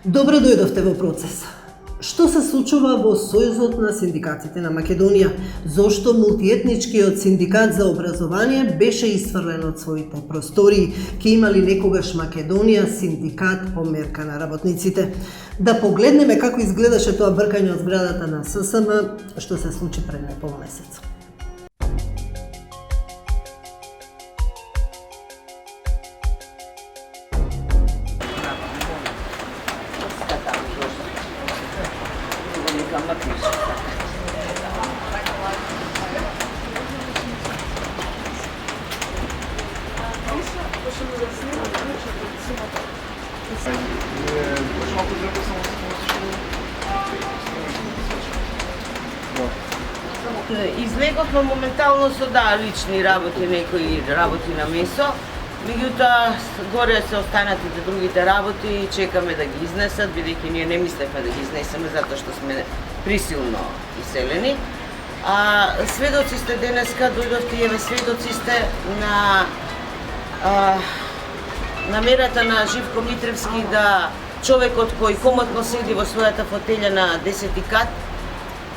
Добро дојдовте во процес. Што се случува во Сојузот на синдикатите на Македонија? Зошто мултиетничкиот синдикат за образование беше исфрлен од своите простории? Ке имали некогаш Македонија синдикат по мерка на работниците? Да погледнеме како изгледаше тоа бркање од зградата на ССМ, што се случи пред непол месец. Излеговме моментално со лични работи, некои работи на месо, меѓутоа горе се останатите другите работи и чекаме да ги изнесат, бидејќи ние не мислевме да ги изнесеме затоа што сме присилно иселени. А сведоци сте денеска, дојдовте и еве сведоци сте на намерата на Живко Митревски да човекот кој комотно седи во својата фотелја на 10-ти кат,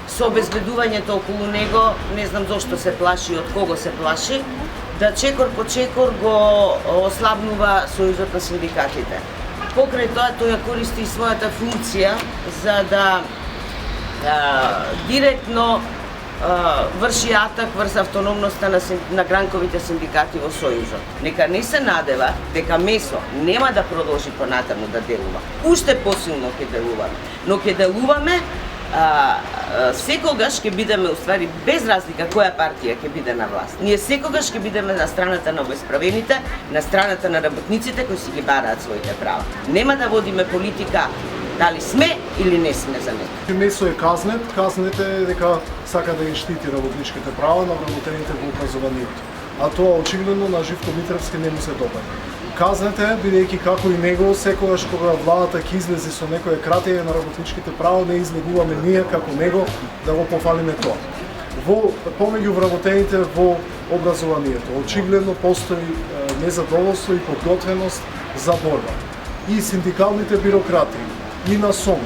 со обезбедувањето околу него, не знам зошто се плаши, од кого се плаши, да чекор по чекор го ослабнува Сојузот на синдикатите. Покрај тоа, тој ја користи својата функција за да директно врши атак врз автономноста на гранковите синдикати во Сојузот. Нека не се надева дека месо нема да продолжи понатаму да делува. Уште посилно ќе делуваме, но ќе делуваме секогаш ќе бидеме, уствари, без разлика која партија ќе биде на власт. Ние секогаш ќе бидеме на страната на обесправените, на страната на работниците кои си ги бараат своите права. Нема да водиме политика дали сме или не сме за него. Месо е казнет, казнет е дека сака да ги штити работничките права на вработените во образованието. А тоа очигледно на Живко Митревски не му се допаѓа. Казнете, бидејќи како и него, секогаш кога владата ќе излезе со некое кратење на работничките права, не излегуваме ние како него да го пофалиме тоа. Помеѓу вработените во образованието, очигледно постои незадоволство и подготвеност за борба. И синдикалните бирократи, и на СОМ,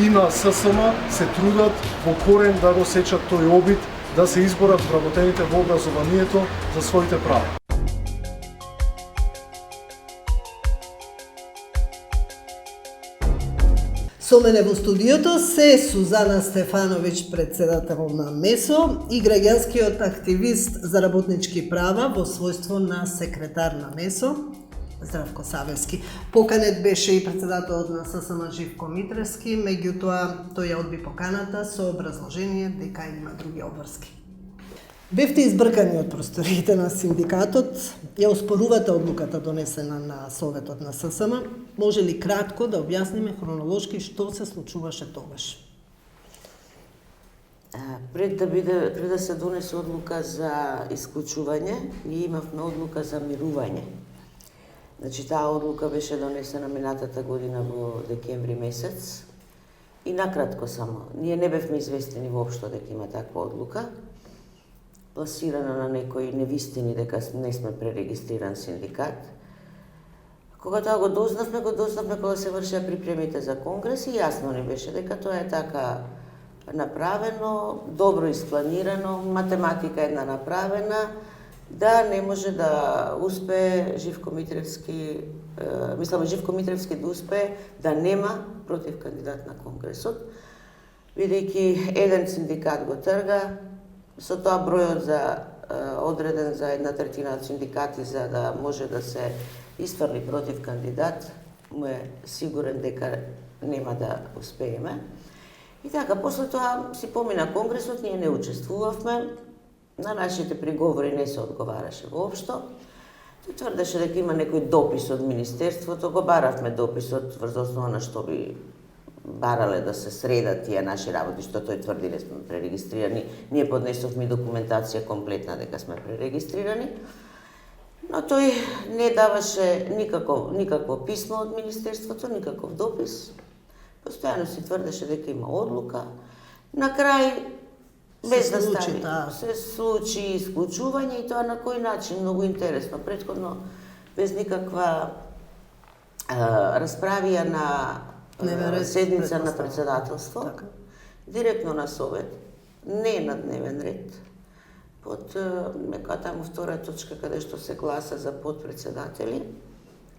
и на ССМ се трудат во корен да го сечат тој обид да се изборат вработените во образованието за своите права. Со мене во студиото се Сузана Стефановиќ, председател на МЕСО, и граѓанскиот активист за работнички права во својство на секретар на МЕСО, Здравко Савески. Поканет беше и председателот на ССМ Живко Митревски, меѓутоа тој ја одби поканата со образложение дека има други обврски. Бевте избркани од просториите на синдикатот, ја оспорувате одлуката донесена на Советот на ССМ. Може ли кратко да објасниме хронолошки што се случуваше тогаш? Пред да се донесе одлука за исклучување, ние имавме одлука за мирување. Значи, таа одлука беше донесена минатата година во декември месец. И накратко само, ние не бевме известени воопшто дека има таква одлука, пласирана на некои невистини дека не сме пререгистриран синдикат. Кога тоа го дознавме кога се вршеа припремите за конгрес и јасно ни беше дека тоа е така направено, добро испланирано, математика една направена, да не може да успее Живко Митревски, Живко Митревски да успее да нема против кандидат на конгресот, бидејќи еден синдикат го трга, со тоа бројот одреден за 1/3 од синдикати за да може да се исфрли против кандидат, му е сигурен дека нема да успееме. И така, после тоа си помина конгресот, ние не учествувавме, на нашите приговори не се одговараше воопшто. Тој тврдеше дека има некој допис од Министерството, го баравме дописот врз основа на што би барале да се средат тие наши работи, што тој тврди не сме пререгистрирани. Ние поднесовме документација комплетна дека сме пререгистрирани, но тој не даваше никакво писмо од Министерството, никаков допис. Постојано си тврдеше дека има одлука. На крај, без да стане, се случи исклучување и тоа на кој начин, многу интересно. Претходно, без никаква расправија на Дневен ред, седница на предпоставам. председателство, Така. директно на совет, не на дневен ред, под нека таму втора точка каде што се гласа за подпредседатели,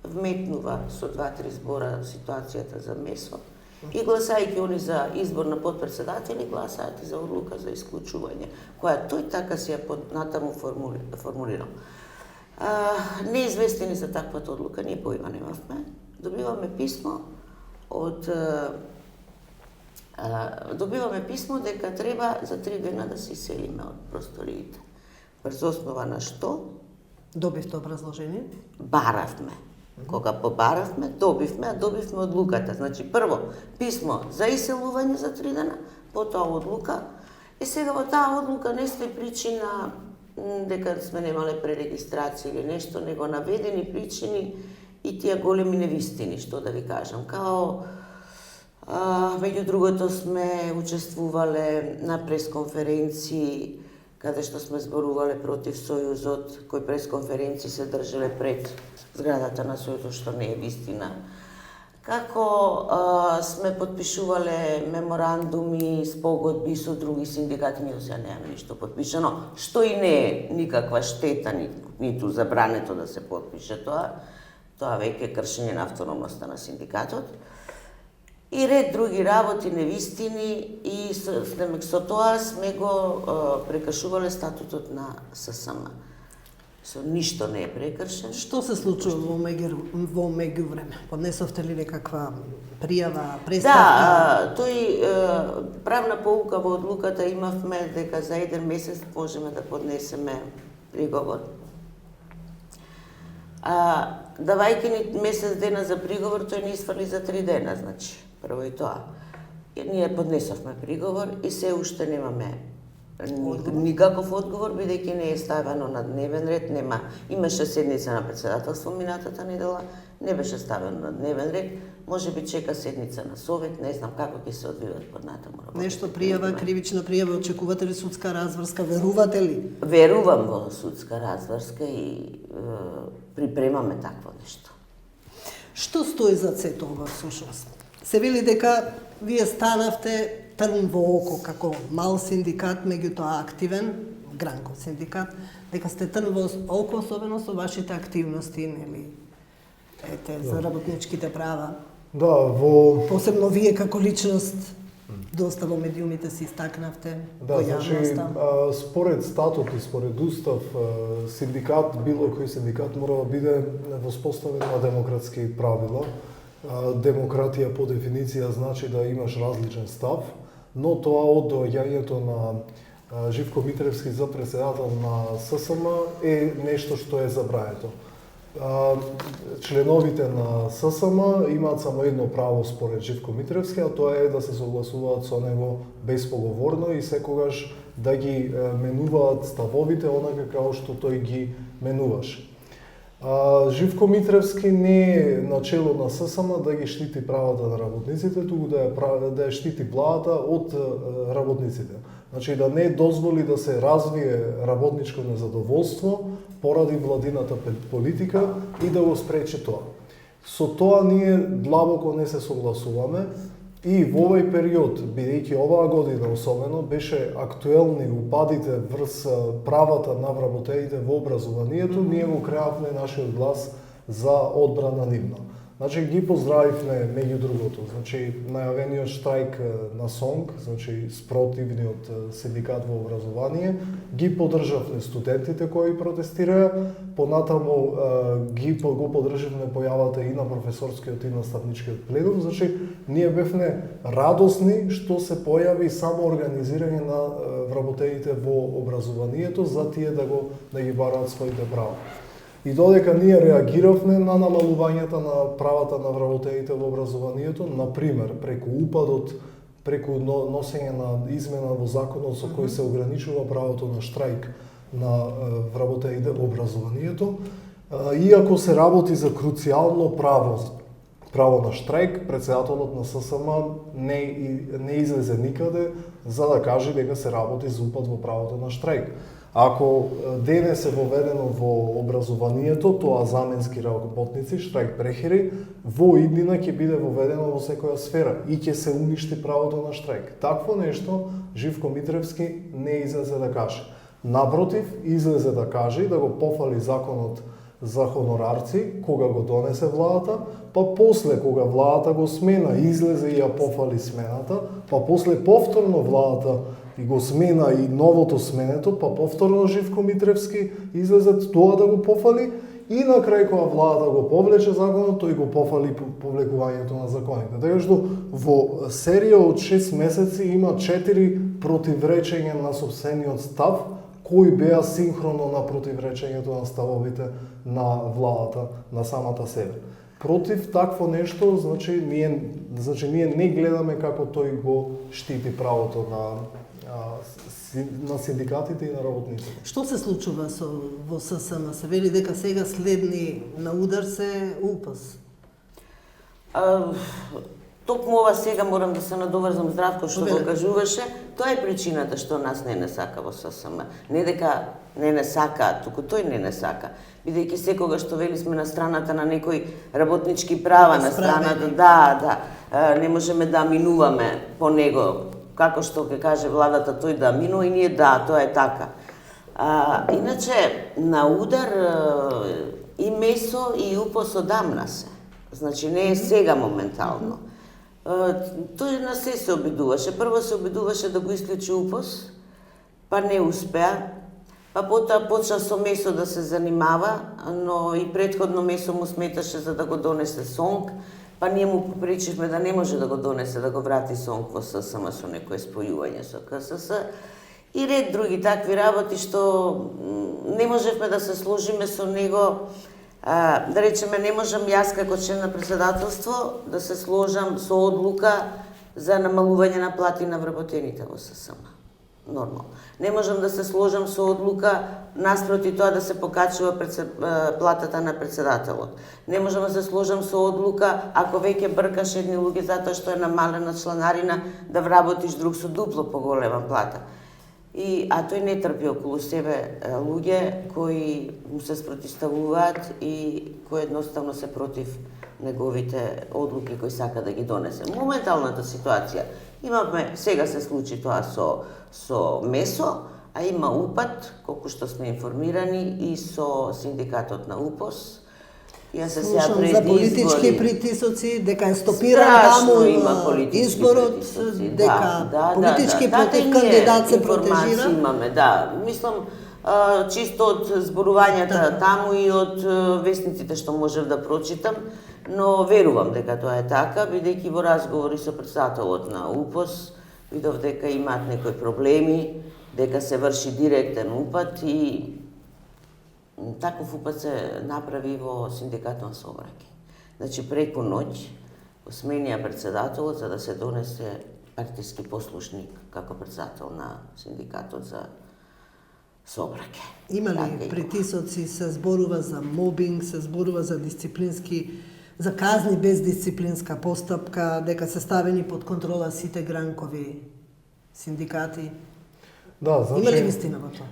вметнува со 2-3 збора ситуацијата за МЕСО и гласајќи они за избор на подпредседатели, гласаат и за одлука за исклучување, која тој така си ја натаму формулирал. Неизвестени за таквата одлука, ние поима немавме. Добиваме писмо дека треба за 3 дена да се иселиме од просториите. Врз основа на што? Добивте образложение? Баравме. Кога побаравме, добивме одлуката. Значи, прво, писмо за иселување за 3 дена, потоа одлука. И сега во таа одлука не стои причина дека сме немале пререгистрација или нешто, него наведени причини и тие големи невистини, што да ви кажам. Као, меѓу другото сме учествувале на пресконференции, каде што сме зборувале против Сојузот, кои пресконференции се држале пред зградата на Сојузот, што не е вистина. Како сме подпишувале меморандуми, спогодби со други синдикати, ние сега немаме ништо подпишано, што и не е никаква штета, ниту забрането да се подпише тоа веќе е кршење на автономноста на синдикатот. И ред други работи, невистини, и со тоа сме го прекршувале статутот на ССМ. Со ништо не е прекршен. Што се случува во меѓувреме? Поднесовте ли некаква пријава, преставка? Да, правна поука во одлуката имавме дека за 1 месец можеме да поднесеме приговор. Давајќи ни месец дена за приговор, тој ни изфрли за 3 дена, значи, прво и тоа. Ние поднесовме приговор и се уште немаме никаков одговор, бидејќи не е ставено на дневен ред, имаше седница на председателство минатата недела, не беше ставено на дневен ред, може би чека седница на совет, не знам како ќе се одвиват поднатаму работите. Нешто пријава, кривична пријава, очекувате ли судска разврска, верувате ли? Верувам во судска разврска и припремаме такво нешто. Што стои за сето ова всушност? Се вели дека вие станавте трн во око како мал синдикат, меѓутоа активен, гранко синдикат, дека сте трн во око, особено со вашите активности, нели? За работничките права. Да, Посебно вие како личност, доста во медиумите се истакнавте, во јавноста. Според статут и според устав, синдикат, било кој синдикат мора да биде воспоставен на демократски правила. Демократија по дефиниција значи да имаш различен став, но тоа од доаѓањето на Живко Митревски за председател на ССМ е нешто што е забраето. Членовите на ССМ имаат само едно право според Живко Митревски, а тоа е да се согласуваат со него безпоговорно и секогаш да ги менуваат ставовите онака како што тој ги менуваше. Живко Митревски не е начело на ССМ да ги штити правата на работниците, туку да ја штити владата од работниците. Значи да не дозволи да се развие работничко незадоволство поради владината политика и да го спречи тоа. Со тоа ние длабоко не се согласуваме и во овој период, бидејќи оваа година особено беше актуелни упадите врз правата на вработеите во образованието, ние го креавме нашиот глас за одбрана нивна. Значи ги поздравивме меѓу другото, значи најавениот штрајк на СОНГ, значи спротивниот синдикат во образование, ги поддржавме студентите кои протестираа, понатаму го поддржавме појавата и на професорскиот и наставничкиот пленум, значи ние бевме радосни што се појави само организирање на вработеите во образованието за тие да ги бараат своите права. И додека ние реагиравме на намалувањето на правата на вработеите во образованието, например, преку упадот, преку носење на измена во законот со кој се ограничува правото на штрајк на вработеите во образованието, иако се работи за круцијално право на штрајк, председателот на ССМ не излезе никаде за да каже дека се работи за упад во правото на штрајк. Ако денес е воведено во образованието, тоа заменски работници, штрајк прехери, во иднина ќе биде воведено во секоја сфера и ќе се уништи правото на штрајк. Такво нешто Живко Митревски не излезе да каже. Напротив, излезе да каже и да го пофали законот за хонорарци, кога го донесе владата, па после кога владата го смена, излезе и ја пофали смената, па после повторно владата и го смена и новото сменето, па повторно Живко Митревски излезе тоа да го пофали и на крај кога владата го повлече законот, тој го пофали повлекувањето на законите. Така што во серија од 6 месеци има 4 противречења на сопствениот став, кои беа синхроно на противречењето на ставовите на владата на самата себе. Против такво нешто, значи ние не гледаме како тој го штити правото на синдикатите и на работниците. Што се случува во ССМ? Се вели дека сега следни на удар се УПС. Токму ова сега морам да се надоврзам Здравко што го кажуваше, тоа е причината што нас не сака во ССМ. Не дека не сака, туку тој не сака. Бидејќи секогаш што вели сме на страната на некои работнички права, на страната, не можеме да минуваме по него, како што ќе каже владата тој да минува и ние тоа е така. Иначе на удар и МЕСО и УПС одамна се. Значи не е сега моментално. Тој на се обидуваше. Прво се обидуваше да го исклучи УПС, па не успеа. Па потоа почна со МЕСО да се занимава, но и претходно МЕСО му сметаше за да го донесе СОНК, па ние му попречивме да не може да го донесе, да го врати СОНК во ССМ со некое спојување со КСС и ред други такви работи што не можевме да се сложиме со него. Да речеме, не можам јас како член на председателство да се сложам со одлука за намалување на плати на вработените во ССМ. Нормално. Не можам да се сложам со одлука наспроти тоа да се покачува платата на председателот. Не можам да се сложам со одлука ако веќе бркаш едни луѓе затоа што е намалена чланарина да вработиш друг со дупло поголема плата. Тој не трпи околу себе луѓе кои му се спротивставуваат и кои едноставно се против неговите одлуки кои сака да ги донесе. Моменталната ситуација имаме, сега се случи тоа со МЕСО, а има упат, колку што сме информирани, и со синдикатот на УПОС. Слушам за политички притисоци, дека е стопиран таму изборот, дека политички против кандидат се протежира. Имаме, мислам, чисто од зборувањата таму и од вестниците што можев да прочитам, но верувам дека тоа е така, бидејќи во разговори со председателот на УПОС видов дека имаат некои проблеми, дека се врши директен упат и таков упат се направи во синдикатот на Собраке. Значи преку ноќ го сменија председателот за да се донесе партиски послушник како председател на синдикатот за Собраке. Има ли притисоци, се зборува за мобинг, се зборува за за казни без дисциплинска постапка, дека се ставени под контрола сите гранкови синдикати? Да, значи, има ли вистина во тоа?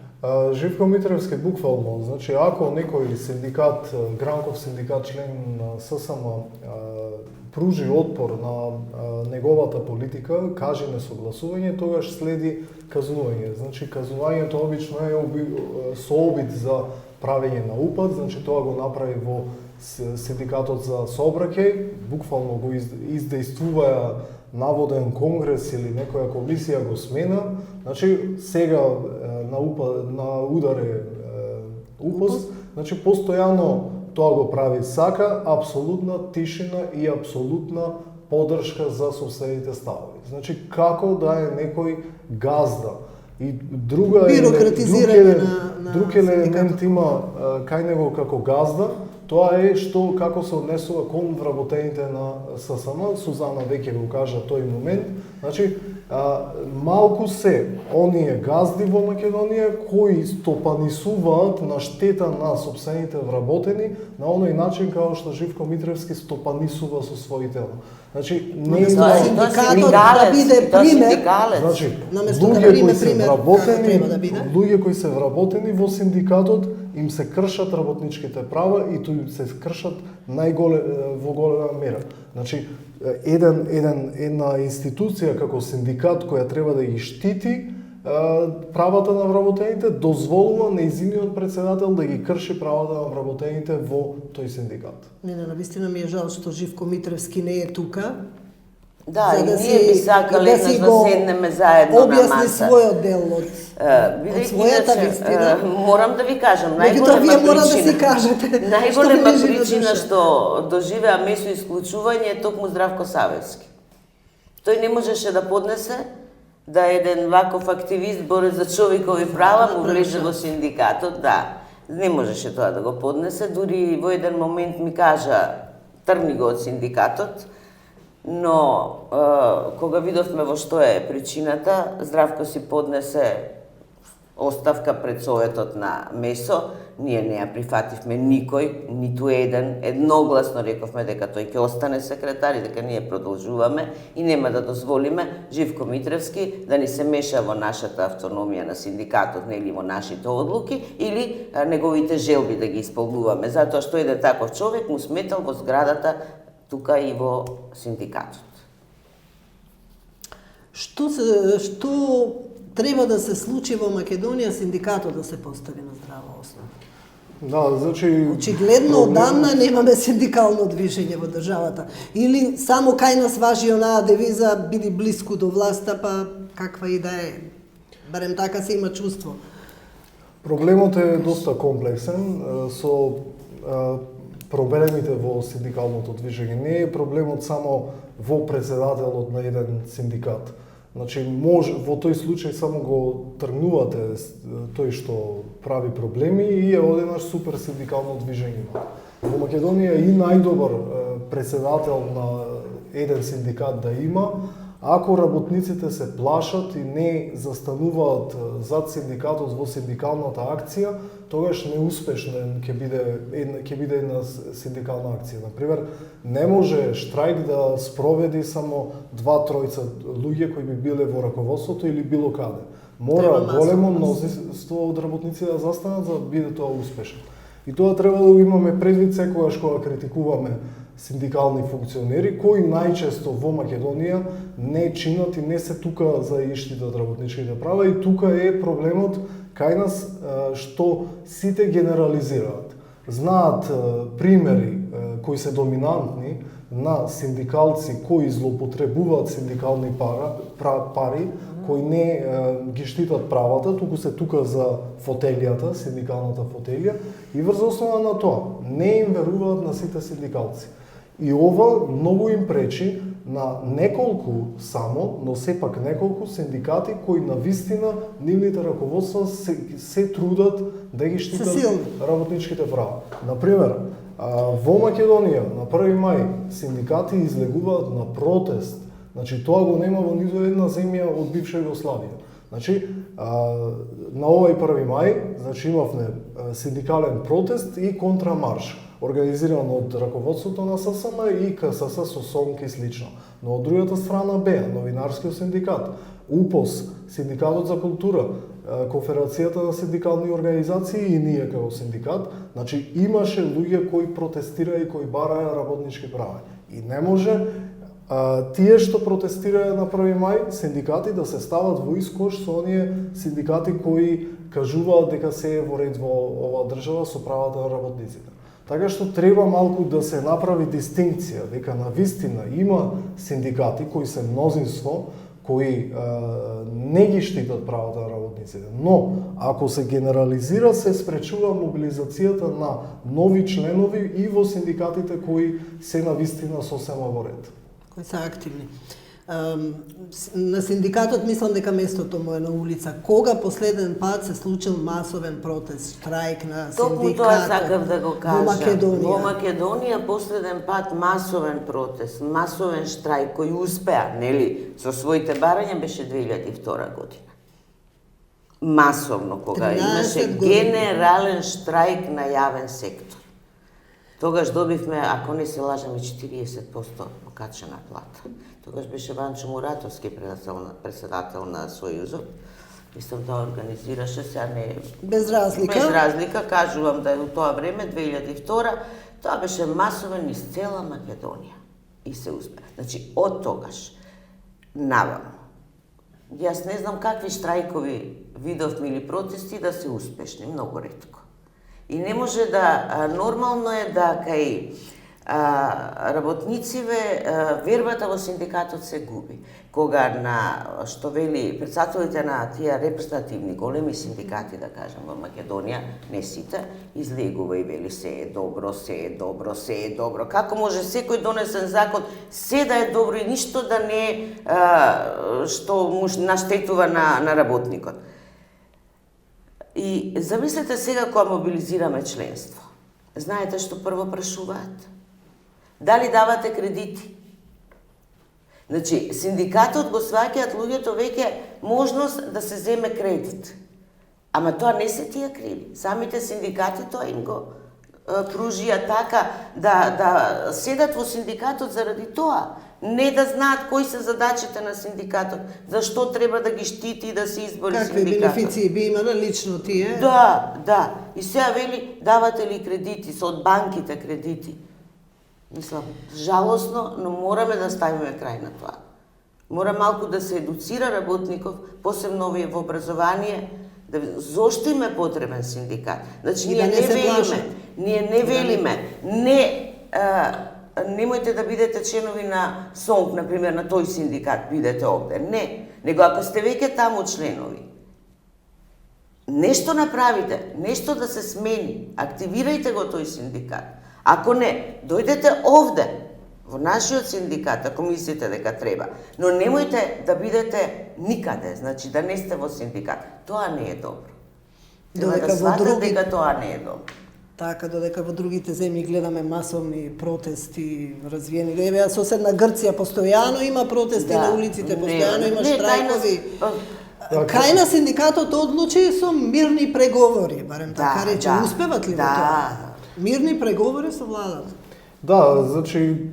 Живко Митревски буквално, значи ако некој синдикат, гранков синдикат, член на ССМ пружи отпор на неговата политика, каже несогласување, тогаш следи казнување. Значи казнувањето обично е со обид за правење на упат, значи тоа го направи во синдикатот за Собраке, буквално го издействуваја наводен конгрес или некоја комисија го смена. Значи сега на удар е УПС, значи постојано тоа го прави, сака апсолутна тишина и апсолутна поддршка за сопствените ставови. Значи како да е некој газда. И друг елемент има кај него како газда, тоа е што како се однесува кон вработените на ССМ. Сузана веќе го кажа тој момент. Значи, малку се оние газди во Македонија кои стопанисуваат на штета на сопствените вработени на оној начин како што Живко Митревски стопанисува со своите. Значи, не Тоа има синдикатот да биде пример. Значи, Наместо да луѓе биде кои се пример вработени, како треба да биде. луѓе кои се вработени во синдикатот, им се кршат работничките права и тој им се кршат во голема мера. Значи, една институција како синдикат која треба да ги штити правата на вработените, дозволува нејзиниот председател да ги крши правата на вработените во тој синдикат. Не, навистина ми е жал што Живко Митревски не е тука. Да, за и да ние би сакале еднаш да седнеме заедно на маса. Објасни својот дел од својата вистина. Морам да ви кажам, Меѓутоа вие мора да си кажете. најголема причина што доживеа месо исклучување е токму Здравко Савевски. Тој не можеше да поднесе да еден ваков активист борец за човекови права му влезе во синдикатот, да. Не можеше тоа да го поднесе, дури во еден момент ми кажа тргни го од синдикатот, но кога видовме во што е причината, Здравко си поднесе оставка пред Советот на МЕСО, ние не ја прифативме никој, ниту еден, едногласно рековме дека тој ќе остане секретар и дека ние продолжуваме и нема да дозволиме Живко Митревски да ни се меша во нашата автономија на синдикатот, нели во нашите одлуки, или неговите желби да ги исполнуваме, затоа што еден таков човек му сметал во зградата тука и во синдикатот. Што треба да се случи во Македонија синдикатот да се постави на здрава основа? Да, значи Очигледно одамна немаме синдикално движење во државата. Или само кај нас важи онаа девиза биди блиску до власта, па каква и да е. Барем така се има чувство. Проблемот е доста комплексен со проблемите во синдикалното движење. Не е проблемот само во председателот на еден синдикат. Значи, во тој случај само го тргнувате тој што прави проблеми и е одеднаш супер синдикално движење. Во Македонија и најдобар председател на еден синдикат да има, ако работниците се плашат и не застануваат зад синдикатот во синдикалната акција, тогаш неуспешна ќе биде една синдикална акција. Например, не може штрајк да спроведи само 2-3 луѓе кои би биле во раководството или било каде. Мора големо мнозинство од работници да застанат за да биде тоа успешно. И тоа треба да го имаме предвид секогаш кога критикуваме синдикални функционери, кои најчесто во Македонија не чинат и не се тука за да штитат работничките права, и тука е проблемот кај нас што сите генерализираат. Знаат примери кои се доминантни на синдикалци кои злоупотребуваат синдикални пари, кои не ги штитат правата, туку се тука за фотелијата, синдикалната фотелија, и врз основа на тоа не им веруваат на сите синдикалци. И ова многу им пречи на неколку само, но сепак неколку синдикати кои на вистина нивните раководства се трудат да ги штитат работничките права. Например, во Македонија на 1 мај синдикати излегуваат на протест. Значи тоа го нема во ниту една земја од бивша Југославија. Значи на овој 1 мај, значи имавме синдикален протест и контрамарш, организиран од раководството на ССМ и КСС со СОНК и слично. Но од другата страна беа новинарскиот синдикат, УПОС, Синдикатот за култура, Конфедерацијата на синдикални организации и ние како синдикат. Значи имаше луѓе кои протестираа и кои бараа работнички права. И не може тие што протестираа на 1 мај синдикати да се стават во искош со оние синдикати кои кажуваат дека се е во ред во оваа држава со правата на работниците. Така што треба малку да се направи дистинкција, дека на вистина има синдикати кои се мнозинство, кои не ги штитат правата на работниците. Но, ако се генерализира, се спречува мобилизацијата на нови членови и во синдикатите кои се на вистина сосема во ред. Кои се активни. На синдикатот мислам дека местото му е на улица. Кога последен пат се случил масовен протест, штрајк на Токму тоа синдикатот сакав да го кажам. во Македонија? Во Македонија последен пат масовен протест, масовен штрајк кој успеа, нели, со своите барања беше 2002 година. Масовно, кога 13 имаше години. генерален штрајк на јавен сектор. Тогаш добивме, ако не се лажам, и 40% покачена плата. Тогаш беше Ванчо Муратовски председател на Сојузот. Мислам, тоа организираше, сега не... Без разлика. Без разлика, кажувам да е у тоа време, 2002, тоа беше масовен из цела Македонија. И се успе. Значи, од тогаш, наваму. Јас не знам какви штрајкови видовме или протести да се успешни, многу ретко. И не може да, нормално е да кај работнициве вербата во синдикатот се губи. Кога што вели председателите на тие репрезентативни големи синдикати, да кажам, во Македонија, не сите, излегува и вели се е добро, се е добро, се е добро. Како може секој донесен закон се да е добро и ништо да не што му наштетува на работникот. И замислете сега кога мобилизираме членство. Знаете што прво прашуваат? Дали давате кредити? Значи, синдикатот го сваќаат луѓето веќе можност да се земе кредит. Ама тоа не се тие криви. Самите синдикати тоа им го пружија така да седат во синдикатот заради тоа. Не да знаат кои се задачите на синдикатот, зашто треба да ги штити и да се избори Какви синдикатот. бенефиции би имале лично тие? Да. И сега вели, давате ли кредити, со од банките кредити? Мислам, жалосно, но мораме да ставиме крај на тоа. Мора малку да се едуцира работников, посебно овие во образование, зошто им е потребен синдикат. Значи, ние не велиме, немојте да бидете членови на СОНК, например, на тој синдикат, бидете овде. Не, него ако сте веќе таму членови, нешто направите, нешто да се смени, активирајте го тој синдикат. Ако не, дојдете овде, во нашиот синдикат, ако мислите дека треба, но немојте да бидете никаде, значи да не сте во синдикат. Тоа не е добро. Треба да сватат дека тоа не е добро. Така, додека во другите земји гледаме масовни протести развиени. Еве, соседна Грција постојано има протести на улиците, постојано има штрајкови. Кај на синдикатот одлучи со мирни преговори, барем така рече. Успеват ли во тоа? Мирни преговори со владата. Да, значи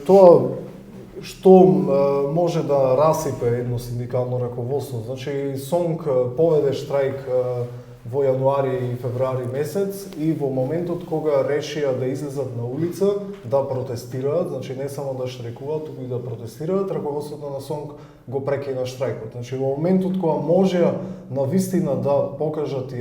тоа што може да расипе едно синдикално раководство. Значи СОНК поведе штрајк во јануари и февруари месец и во моментот кога решија да излезат на улица да протестираат, значи не само да штрекуваат, туку и да протестираат, раководството на СОНК го прекина штрајкот. Значи во моментот кога можеа навистина да покажат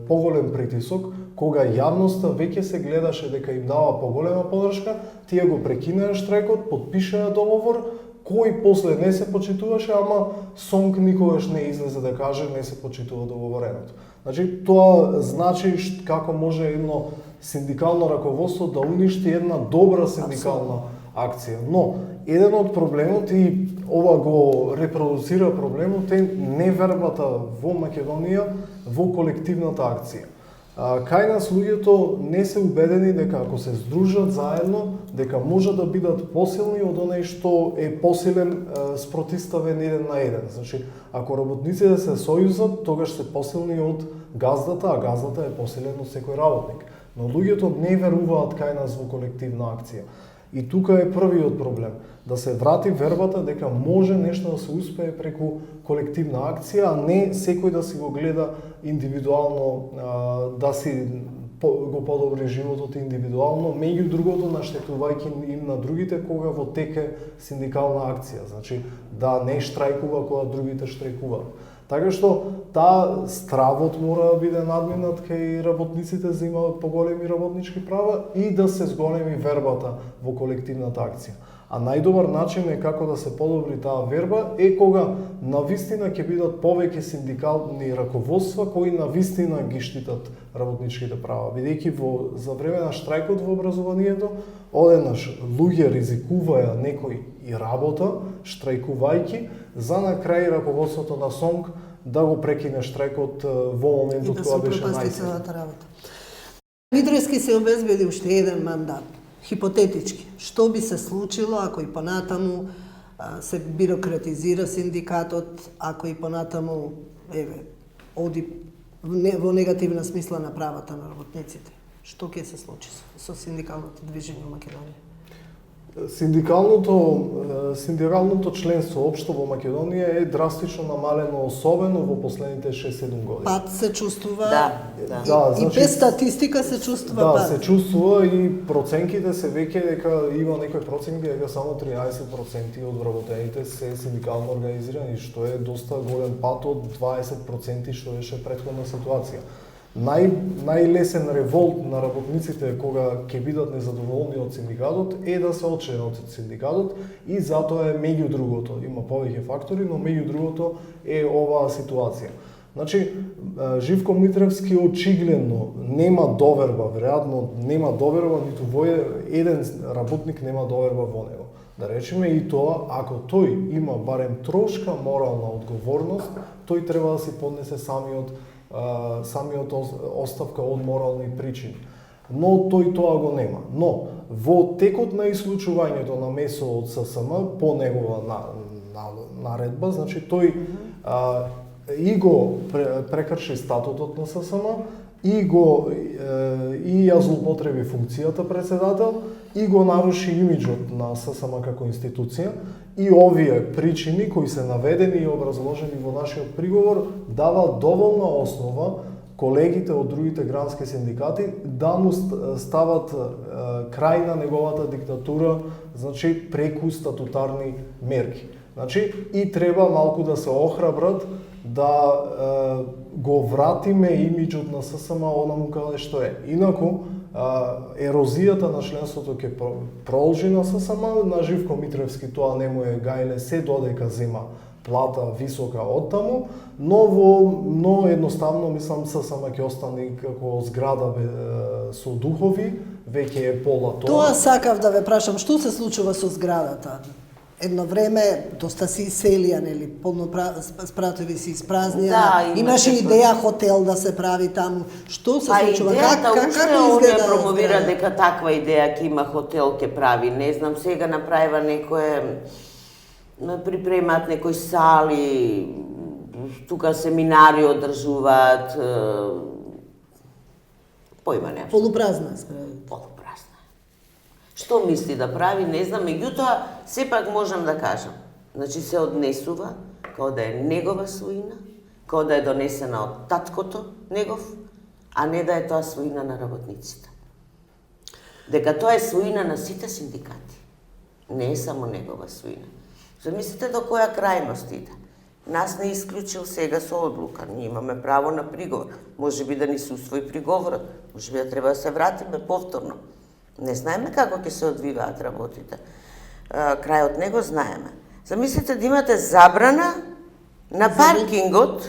поголем притисок, кога јавноста веќе се гледаше дека им дава поголема поддршка, тие го прекинаа штрајкот, потпишаа договор, кој после не се почитуваше, ама СОНК никогаш не излезе да каже не се почитува договореното. Значи, тоа значи како може едно синдикално раководство да уништи една добра синдикална акција. Но, еден од проблемот, и ова го репродуцира проблемот, е невербата во Македонија во колективната акција. Кај нас луѓето не се убедени дека ако се здружат заедно, дека можат да бидат посилни од оној што е посилен спротивставен еден на еден. Значи, ако работниците се сојузат, тогаш се посилни од газдата, а газдата е посилен од секој работник. Но луѓето не веруваат кај нас во колективна акција. И тука е првиот проблем, да се врати вербата дека може нешто да се успее преку колективна акција, а не секој да си го гледа индивидуално, да си го подобри животот индивидуално, меѓу другото наштетувајќи им на другите кога во теке синдикална акција, значи да не штрајкува кога другите штрајкуваат. Така што таа стравот мора да биде надминат кај работниците за имаат поголеми работнички права и да се зголеми вербата во колективната акција. А најдобар начин е како да се подобри таа верба е кога навистина ќе бидат повеќе синдикални раководства кои навистина ги штитат работничките права. Бидејќи за време на штрајкот во образованието, одеднаш луѓе ризикуваја некој и работа, штрајкувајќи, за на крај раководството на СОМК да го прекине штрајкот во моментот кога беше најсилен. Митровски се обезбеди уште еден мандат. Хипотетички, што би се случило ако и понатаму се бирократизира синдикатот, ако и понатаму оди во негативна смисла на правата на работниците? Што ќе се случи со синдикалното движење во Македонија? Синдикалното членство општо во Македонија е драстично намалено, особено во последните 6-7 години. Пат се чувствува, значи, и без статистика се чувствува пат. Да, се чувствува и проценките се веќе дека има некои проценки дека само 13% од вработените се синдикално организирани, што е доста голем пат од 20% што беше претходна ситуација. Најлесен револт на работниците кога ќе бидат незадоволни од синдикатот е да се одчленат од синдикатот и затоа е меѓу другото. Има повеќе фактори, но меѓу другото е оваа ситуација. Значи, Живко Митревски очигледно нема доверба, веројатно нема доверба, ниту во еден работник нема доверба во него. Да речеме и тоа, ако тој има барем трошка морална одговорност, тој треба да си поднесе самиот оставка од морални причини. Но тој тоа го нема. Но во текот на исклучувањето на МЕСО од ССМ по негова наредба, значи тој и го прекрши статутот на ССМ, и ја злоупотреби функцијата председател, и го наруши имиџот на ССМ како институција, и овие причини кои се наведени и образложени во нашиот приговор дава доволна основа колегите од другите грански синдикати да му стават крај на неговата диктатура, значи преку статутарни мерки. Значи и треба малку да се охрабрат да го вратиме имиџот на ССМ онаму каде што е. Инаку ерозијата на членството ќе продолжи на ССМ, на Живко Митревски тоа не му е гајле се додека зема плата висока од таму, но едноставно мислам ССМ ќе остане како зграда со духови, веќе е пола тоа. Тоа сакав да ве прашам, што се случува со зградата? Едно време доста се иселија, нели, полно спратови се испразнија. Да, имаше идеја хотел да се прави таму. Што се случува? Идејата уште изгледа промовира дека таква идеја ќе има хотел ќе прави. Не знам, сега направива некое припремаат некои сали, тука семинари одржуваат, појма нема. Полупразна е. Полупразна. Што мисли да прави, не знам, меѓутоа сепак можам да кажам. Значи се однесува како да е негова своина, како да е донесена од таткото негов, а не да е тоа своина на работниците. Дека тоа е своина на сите синдикати. Не е само негова своина. Замислите до која крајност иде. Нас не исклучил сега со одлука. Ние имаме право на приговор. Може би да ни се усвои приговорот. Може би да треба да се вратиме повторно. Не знаеме како ќе се одвиваат работите. Крајот не го знаеме. Замислите да имате забрана на паркингот,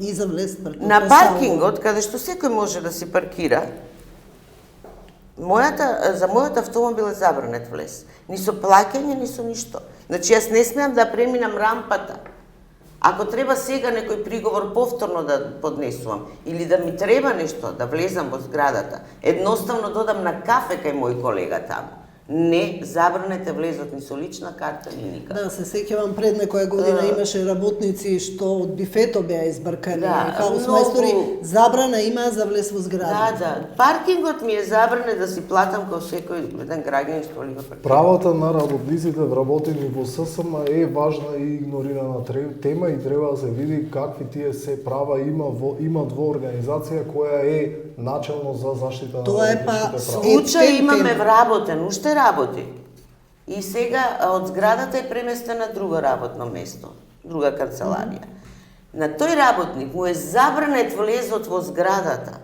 и за влез паркингот. на паркингот, каде што секој може да си паркира. За мојот автомобил е забранет влез. Ни со плаќање, ни со ништо. Значи, јас не смеам да преминам рампата. Ако треба сега некој приговор повторно да поднесувам, или да ми треба нешто да влезам во зградата, едноставно додам на кафе кај мој колега таму. Не забранете влезот ни со лична карта, ни никако. Да, се сеќавам пред некоја година имаше работници што од бифето беа избркани, хаусмајстори, забрана има за влез во зграда. Да. Паркингот ми е забранет да си платам како секој еден граѓанин што има паркинг. Правата на работниците вработени во ССМ е важна и игнорирана тема и треба да се види какви тие се права имат во организација која е начелно за заштита на работничките права. Случај имаме вработен, уште работи. И сега од зградата е преместена друго работно место, друга канцеларија. На тој работник му е забранет влезот во зградата.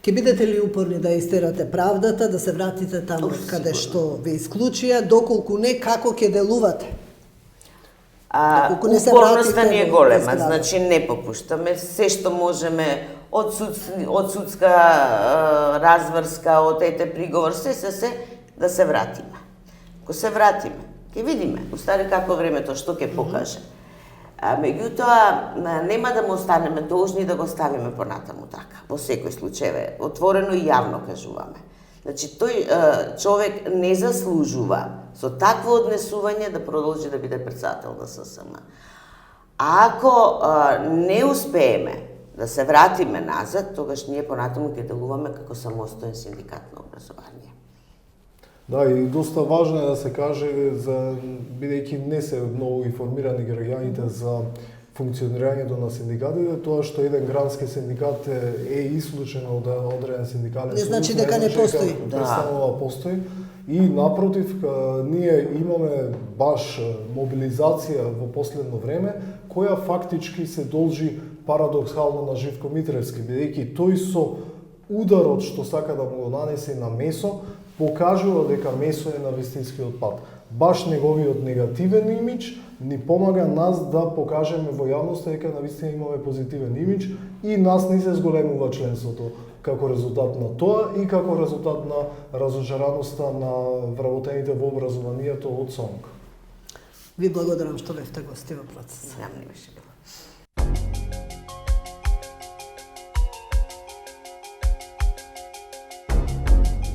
Ке бидете ли упорни да истерате правдата, да се вратите таму каде што ве исклучија, доколку не, како ќе делувате? Доколку не се Упорноста вратите ни е во голема, зграда. значи не попуштаме, се што можеме од судска разврска, од ете приговор, се да се вратиме. Ако се вратиме, ќе видиме, устари како времето што ќе покаже. Меѓутоа, нема да му останеме должни да го ставиме понатаму така. Во секој случај, отворено и јавно кажуваме. Значи, тој човек не заслужува со такво однесување да продолжи да биде председател на ССМ. А ако не успееме да се вратиме назад, тогаш ние понатаму ќе делуваме како самостоен синдикат на образование. Да, и доста важно е да се каже, бидејќи не се многу информирани граѓаните за функционирањето на синдикатите, тоа што еден грански синдикат е исклучен од одреден синдикален Не сојуз, значи дека не постои. Престанува да постои. И напротив, ние имаме баш мобилизација во последно време, која фактички се должи парадоксално на Живко Митревски, бидејќи тој со ударот што сака да му го нанесе на Месо, покажува дека Месо е на вистинскиот пат. Баш неговиот негативен имидж ни помага нас да покажеме во јавноста дека навистина имаме позитивен имидж и нас не се зголемува членството како резултат на тоа и како резултат на разочараноста на вработените во образованието од СОНК. Ви благодарам што бевте гости во процес. Знам, не беше било.